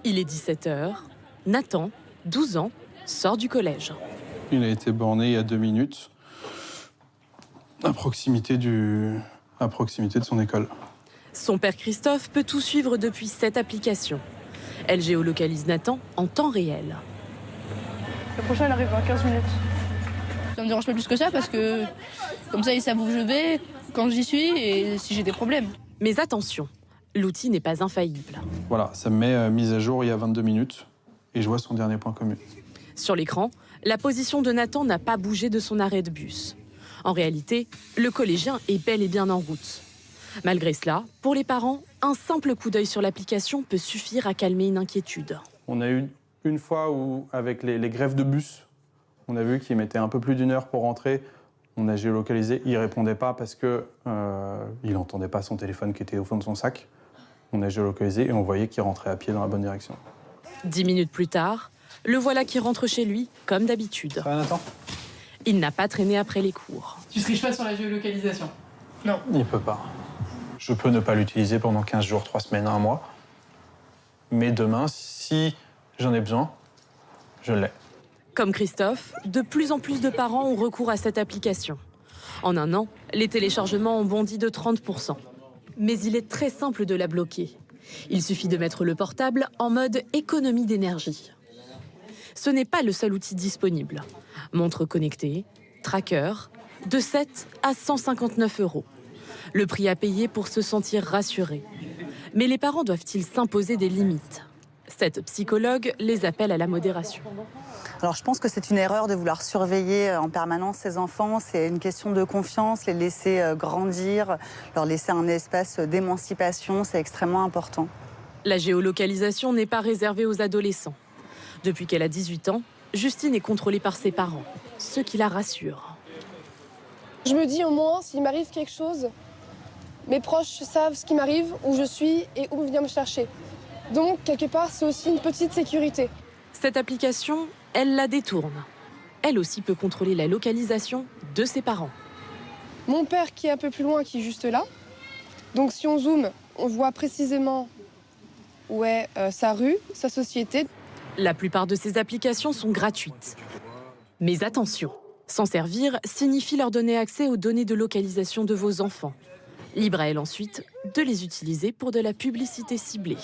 Il est 17h. Nathan, 12 ans, sort du collège. Il a été borné il y a 2 minutes, à proximité de son école. Son père Christophe peut tout suivre depuis cette application. Elle géolocalise Nathan en temps réel. Le prochain, il arrive dans 15 minutes. Ça me dérange pas plus que ça parce que comme ça, ils savent où je vais, quand j'y suis et si j'ai des problèmes. Mais attention, l'outil n'est pas infaillible. Voilà, ça me met mise à jour il y a 22 minutes et je vois son dernier point commun. Sur l'écran, la position de Nathan n'a pas bougé de son arrêt de bus. En réalité, le collégien est bel et bien en route. Malgré cela, pour les parents, un simple coup d'œil sur l'application peut suffire à calmer une inquiétude. On a eu une fois où, avec les grèves de bus, on a vu qu'il mettait un peu plus d'1 heure pour rentrer. On a géolocalisé, il ne répondait pas parce qu'il n'entendait pas son téléphone qui était au fond de son sac. On a géolocalisé et on voyait qu'il rentrait à pied dans la bonne direction. 10 minutes plus tard, le voilà qui rentre chez lui, comme d'habitude. Ça va, Nathan ? Il n'a pas traîné après les cours. Tu triches pas sur la géolocalisation? Non. Il ne peut pas. Je peux ne pas l'utiliser pendant 15 jours, 3 semaines, 1 mois. Mais demain, si j'en ai besoin, je l'ai. Comme Christophe, de plus en plus de parents ont recours à cette application. En 1 an, les téléchargements ont bondi de 30%. Mais il est très simple de la bloquer. Il suffit de mettre le portable en mode économie d'énergie. Ce n'est pas le seul outil disponible. Montre connectée, tracker, de 7 à 159 €. Le prix à payer pour se sentir rassuré. Mais les parents doivent-ils s'imposer des limites? Cette psychologue les appelle à la modération. Alors je pense que c'est une erreur de vouloir surveiller en permanence ses enfants. C'est une question de confiance, les laisser grandir, leur laisser un espace d'émancipation, c'est extrêmement important. La géolocalisation n'est pas réservée aux adolescents. Depuis qu'elle a 18 ans, Justine est contrôlée par ses parents, ce qui la rassure. Je me dis au moins, s'il m'arrive quelque chose, mes proches savent ce qui m'arrive, où je suis et où vient me chercher. Donc, quelque part, c'est aussi une petite sécurité. Cette application, elle la détourne. Elle aussi peut contrôler la localisation de ses parents. Mon père qui est un peu plus loin, qui est juste là. Donc si on zoome, on voit précisément où est sa rue, sa société. La plupart de ces applications sont gratuites. Mais attention, s'en servir signifie leur donner accès aux données de localisation de vos enfants. Libre à elle ensuite de les utiliser pour de la publicité ciblée.